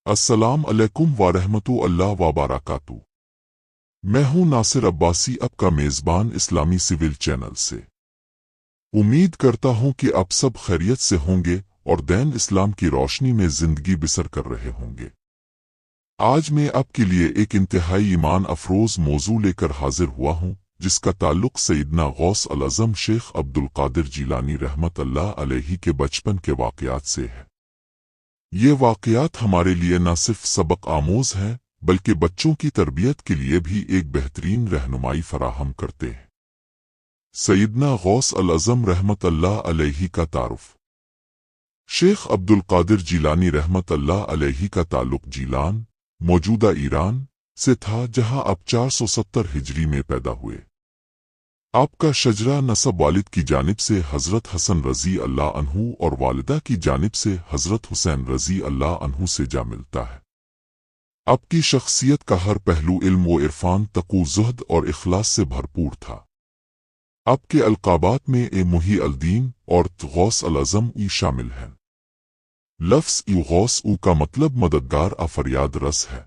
अस्सलाम अलैकुम वरहमतुल्लाह वबरकातुहू। मैं हूं नासिर अब्बासी, आपका मेज़बान इस्लामी सिविल चैनल से। उम्मीद करता हूं कि आप सब खैरियत से होंगे और दीन इस्लाम की रोशनी में जिंदगी बसर कर रहे होंगे। आज मैं आपके लिए एक इंतहाई ईमान अफरोज मौजू लेकर हाजिर हुआ हूं, जिसका ताल्लुक सैयदना गौस अल आज़म शेख अब्दुल कादिर जीलानी रहमतुल्लाह अलैहि के बचपन के वाक़यात से है। ये वाक़यात हमारे लिए न सिर्फ सबक आमोज हैं, बल्कि बच्चों की तरबियत के लिए भी एक बेहतरीन रहनुमाई फराहम करते हैं। सैयदना गौस अल आज़म रहमतुल्लाह अलैहि का तारुफ। शेख अब्दुल कादिर जीलानी रहमतुल्लाह अलैहि का ताल्लुक जीलान, मौजूदा ईरान से था, जहां आप 470 हिजरी में पैदा हुए। आपका शजरा नसब वालिद की जानिब से हज़रत हसन रज़ी अल्लाह अन्हु और वालिदा की जानिब से हज़रत हुसैन रज़ी अल्लाह अन्हु से जा मिलता है। आपकी शख्सियत का हर पहलू इल्म व इरफान, तक़ू, ज़ुहद और इखलास से भरपूर था। आपके अलक़ाबात में ए मुही अल दीन और गौस अल आज़म ई शामिल हैं। लफ्ज़ ई गौस ऊ का मतलब मददगार आ फरियाद रस है।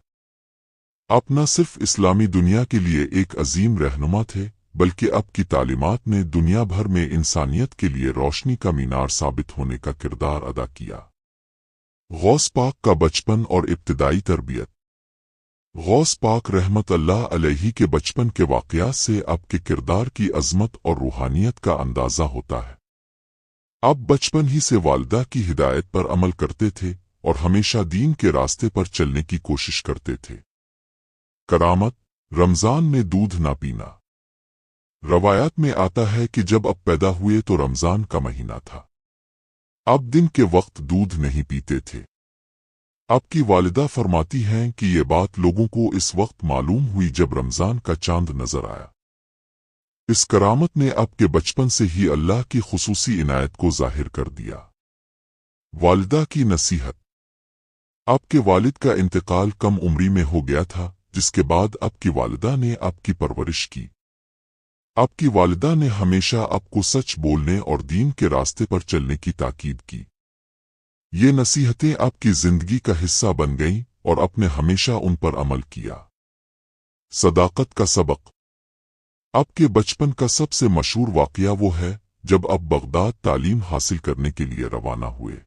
आप न सिर्फ इस्लामी दुनिया के लिए एक अजीम रहनुमा थे, बल्कि आपकी तालीमात ने दुनिया भर में इंसानियत के लिए रोशनी का मीनार साबित होने का किरदार अदा किया। गौस पाक का बचपन और इब्तिदाई तरबियत। गौस पाक रहमतुल्लाह अलैहि के बचपन के वाक़यात से आपके किरदार की अज़मत और रूहानियत का अंदाज़ा होता है। आप बचपन ही से वालिदा की हिदायत पर अमल करते थे और हमेशा दीन के रास्ते पर चलने की कोशिश करते थे। करामत, रमज़ान में दूध ना पीना। रवायात में आता है कि जब आप पैदा हुए तो रमज़ान का महीना था। आप दिन के वक्त दूध नहीं पीते थे। आपकी वालिदा फरमाती हैं कि ये बात लोगों को इस वक्त मालूम हुई जब रमज़ान का चांद नजर आया। इस करामत ने आपके बचपन से ही अल्लाह की खुसूसी इनायत को जाहिर कर दिया। वालिदा की नसीहत। आपके वालिद का इंतकाल कम उम्री में हो गया था, जिसके बाद आपकी वालिदा ने आपकी परवरिश की। आपकी वालिदा ने हमेशा आपको सच बोलने और दीन के रास्ते पर चलने की ताकीद की। ये नसीहतें आपकी जिंदगी का हिस्सा बन गईं और आपने हमेशा उन पर अमल किया। सदाकत का सबक। आपके बचपन का सबसे मशहूर वाक़या वो है जब आप बगदाद तालीम हासिल करने के लिए रवाना हुए।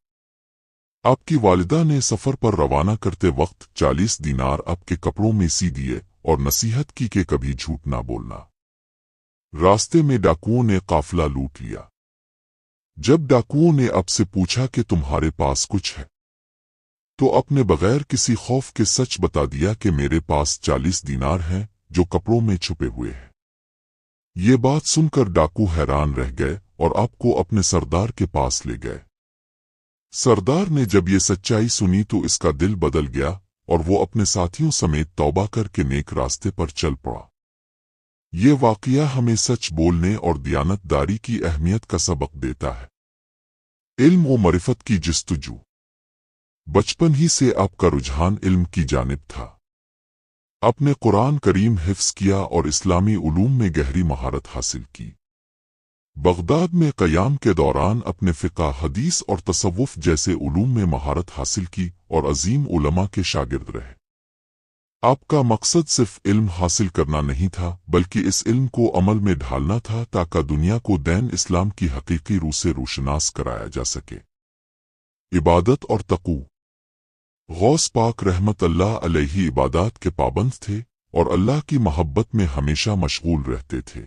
आपकी वालिदा ने सफ़र पर रवाना करते वक्त 40 दीनार आपके कपड़ों में सी दिए और नसीहत की कि कभी झूठ ना बोलना। रास्ते में डाकुओं ने काफिला लूट लिया। जब डाकुओं ने आपसे पूछा कि तुम्हारे पास कुछ है, तो आपने बगैर किसी खौफ के सच बता दिया कि मेरे पास 40 दीनार हैं जो कपड़ों में छुपे हुए हैं। ये बात सुनकर डाकू हैरान रह गए और आपको अपने सरदार के पास ले गए। सरदार ने जब ये सच्चाई सुनी तो इसका दिल बदल गया और वो अपने साथियों समेत तौबा करके नेक रास्ते पर चल पड़ा। ये वाक़या हमें सच बोलने और दियानतदारी की अहमियत का सबक देता है। इल्म व मरिफत की जस्तजू। बचपन ही से आपका रुझान इल्म की जानिब था। आपने कुरान करीम हिफ्ज़ किया और इस्लामी उलूम में गहरी महारत हासिल की। बगदाद में क़याम के दौरान अपने फ़िक़्ह, हदीस और तसव्वुफ़ जैसे उलूम में महारत हासिल की और अजीम उलमा के शागिर्द रहे। आपका मकसद सिर्फ इल्म हासिल करना नहीं था, बल्कि इस इल्म को अमल में ढालना था ताकि दुनिया को दीन इस्लाम की हकीकी रूह से रोशनास कराया जा सके। इबादत और तक़ू। गौस पाक रहमतुल्लाह अलैहि इबादत के पाबंद थे और अल्लाह की मोहब्बत में हमेशा मशगूल रहते थे।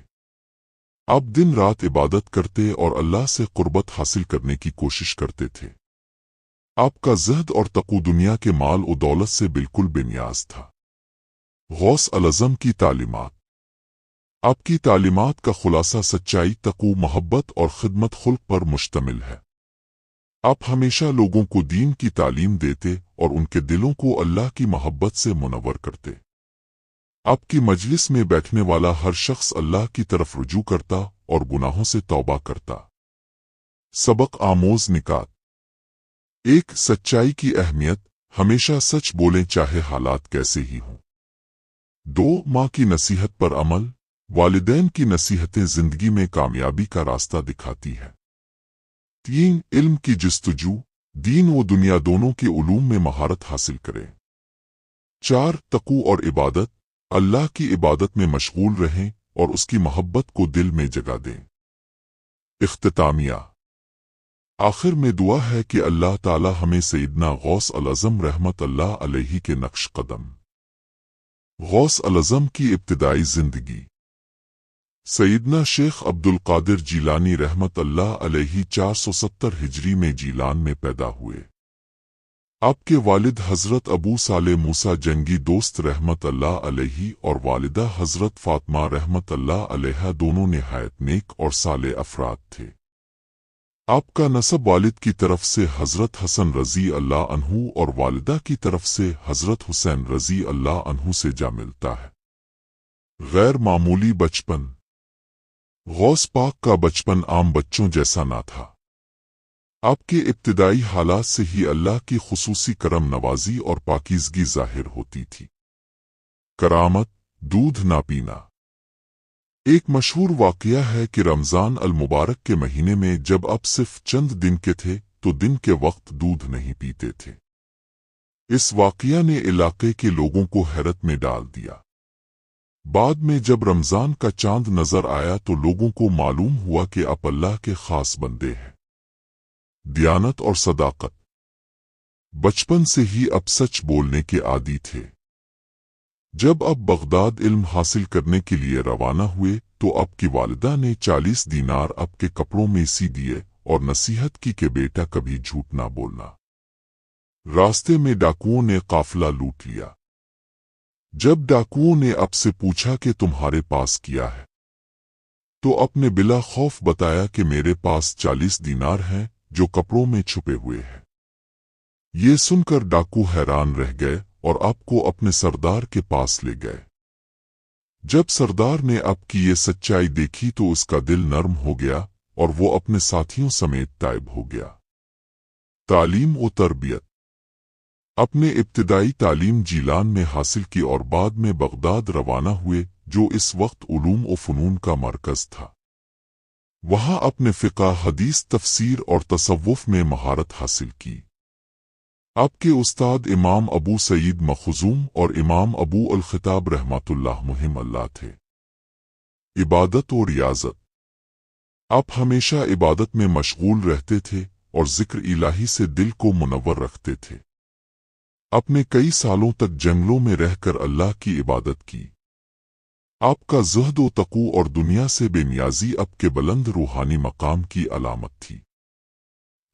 आप दिन रात इबादत करते और अल्लाह से क़ुर्बत हासिल करने की कोशिश करते थे। आपका ज़हद और तक़ू दुनिया के माल और दौलत से बिल्कुल बेनियाज था। गौस अल आज़म की तालीमात। आपकी तालीमात का खुलासा सच्चाई, तक़ू, मोहब्बत और खिदमत खुल्क पर मुश्तमिल है। आप हमेशा लोगों को दीन की तालीम देते और उनके दिलों को अल्लाह की मोहब्बत से मुनव्वर करते। आपकी मजलिस में बैठने वाला हर शख्स अल्लाह की तरफ रुजू करता और गुनाहों से तौबा करता। सबक आमोज निकात। एक, सच्चाई की अहमियत। हमेशा सच बोलें चाहे हालात कैसे ही हों। 2, माँ की नसीहत पर अमल। वालिदैन की नसीहतें जिंदगी में कामयाबी का रास्ता दिखाती है। 3, इल्म की जस्तजू। دین و دنیا دونوں کے علوم میں مہارت حاصل کریں۔ 4 تقوی اور عبادت، اللہ کی عبادت میں مشغول رہیں اور اس کی محبت کو دل میں جگہ دیں۔ اختتامیہ، آخر میں دعا ہے کہ اللہ تعالی ہمیں سیدنا غوث الاعظم رحمت اللہ علیہ کے نقش قدم۔ غوث الاعظم کی ابتدائی زندگی۔ سیدنا شیخ عبد القادر جیلانی رحمت اللہ علیہ 470 ہجری میں جیلان میں پیدا ہوئے۔ آپ کے والد حضرت ابو صالح موسیٰ جنگی دوست رحمت اللہ علیہ اور والدہ حضرت فاطمہ رحمت اللہ علیہ دونوں نہایت نیک اور صالح افراد تھے۔ آپ کا نسب والد کی طرف سے حضرت حسن رضی اللہ عنہ اور والدہ کی طرف سے حضرت حسین رضی اللہ عنہ سے جا ملتا ہے۔ غیر معمولی بچپن۔ غوث پاک کا بچپن عام بچوں جیسا نہ تھا۔ آپ کے ابتدائی حالات سے ہی اللہ کی خصوصی کرم نوازی اور پاکیزگی ظاہر ہوتی تھی۔ کرامت، دودھ نہ پینا۔ ایک مشہور واقعہ ہے کہ رمضان المبارک کے مہینے میں جب آپ صرف چند دن کے تھے تو دن کے وقت دودھ نہیں پیتے تھے۔ اس واقعہ نے علاقے کے لوگوں کو حیرت میں ڈال دیا۔ بعد میں جب رمضان کا چاند نظر آیا تو لوگوں کو معلوم ہوا کہ آپ اللہ کے خاص بندے ہیں۔ دیانت اور صداقت۔ بچپن سے ہی آپ سچ بولنے کے عادی تھے۔ جب آپ بغداد علم حاصل کرنے کے لیے روانہ ہوئے تو آپ کی والدہ نے 40 دینار آپ کے کپڑوں میں سی دیے اور نصیحت کی کہ بیٹا کبھی جھوٹ نہ بولنا۔ راستے میں ڈاکوؤں نے قافلہ لوٹ لیا۔ جب ڈاکوؤں نے آپ سے پوچھا کہ تمہارے پاس کیا ہے تو آپ نے بلا خوف بتایا کہ میرے پاس 40 دینار ہیں جو کپڑوں میں چھپے ہوئے ہیں۔ یہ سن کر ڈاکو حیران رہ گئے اور آپ کو اپنے سردار کے پاس لے گئے۔ جب سردار نے آپ کی یہ سچائی دیکھی تو اس کا دل نرم ہو گیا اور وہ اپنے ساتھیوں سمیت تائب ہو گیا۔ تعلیم و تربیت۔ اپنے ابتدائی تعلیم جیلان میں حاصل کی اور بعد میں بغداد روانہ ہوئے جو اس وقت علوم و فنون کا مرکز تھا۔ وہاں اپنے فقہ، حدیث، تفسیر اور تصوف میں مہارت حاصل کی۔ آپ کے استاد امام ابو سعید مخزوم اور امام ابو الخطاب رحمۃ اللہ مہم اللہ تھے۔ عبادت و ریاضت۔ آپ ہمیشہ عبادت میں مشغول رہتے تھے اور ذکر الہی سے دل کو منور رکھتے تھے۔ اپنے کئی سالوں تک جنگلوں میں رہ کر اللہ کی عبادت کی۔ آپ کا زہد و تقوی اور دنیا سے بے نیازی آپ کے بلند روحانی مقام کی علامت تھی۔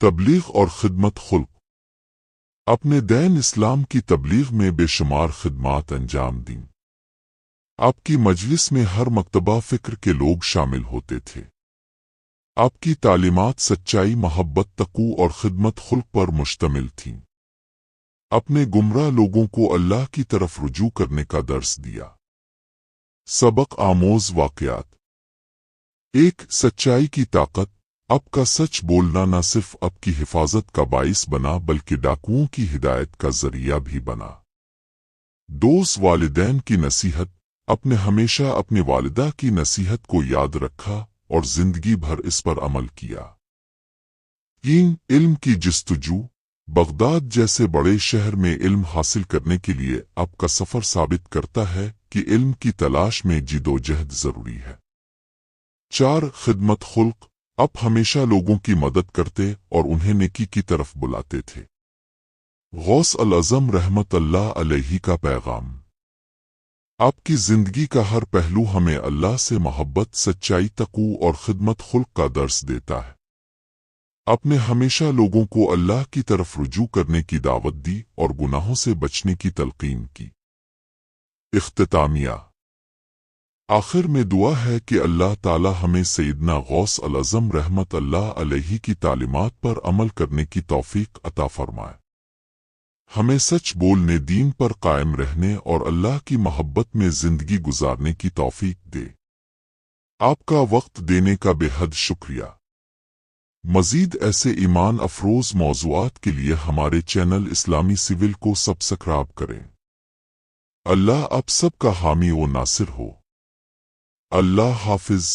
تبلیغ اور خدمت خلق۔ اپنے دین اسلام کی تبلیغ میں بے شمار خدمات انجام دیں۔ آپ کی مجلس میں ہر مکتبہ فکر کے لوگ شامل ہوتے تھے۔ آپ کی تعلیمات سچائی، محبت، تقوی اور خدمت خلق پر مشتمل تھیں۔ اپنے گمراہ لوگوں کو اللہ کی طرف رجوع کرنے کا درس دیا۔ سبق آموز واقعات۔ ایک، سچائی کی طاقت۔ آپ کا سچ بولنا نہ صرف آپ کی حفاظت کا باعث بنا بلکہ ڈاکوؤں کی ہدایت کا ذریعہ بھی بنا۔ دوست، والدین کی نصیحت۔ آپ نے ہمیشہ اپنی والدہ کی نصیحت کو یاد رکھا اور زندگی بھر اس پر عمل کیا۔ 3، علم کی جستجو۔ بغداد جیسے بڑے شہر میں علم حاصل کرنے کے لیے آپ کا سفر ثابت کرتا ہے کہ علم کی تلاش میں جد و جہد ضروری ہے۔ 4، خدمت خلق۔ آپ ہمیشہ لوگوں کی مدد کرتے اور انہیں نیکی کی طرف بلاتے تھے۔ غوث الاعظم رحمت اللہ علیہ کا پیغام۔ آپ کی زندگی کا ہر پہلو ہمیں اللہ سے محبت، سچائی، تقوی اور خدمت خلق کا درس دیتا ہے۔ آپ نے ہمیشہ لوگوں کو اللہ کی طرف رجوع کرنے کی دعوت دی اور گناہوں سے بچنے کی تلقین کی۔ اختتامیہ۔ آخر میں دعا ہے کہ اللہ تعالی ہمیں سیدنا غوث الاعظم رحمت اللہ علیہ کی تعلیمات پر عمل کرنے کی توفیق عطا فرمائے۔ ہمیں سچ بولنے، دین پر قائم رہنے اور اللہ کی محبت میں زندگی گزارنے کی توفیق دے۔ آپ کا وقت دینے کا بے حد شکریہ۔ مزید ایسے ایمان افروز موضوعات کے لیے ہمارے چینل اسلامی سول کو سبسکرائب کریں۔ اللہ آپ سب کا حامی و ناصر ہو۔ اللہ حافظ۔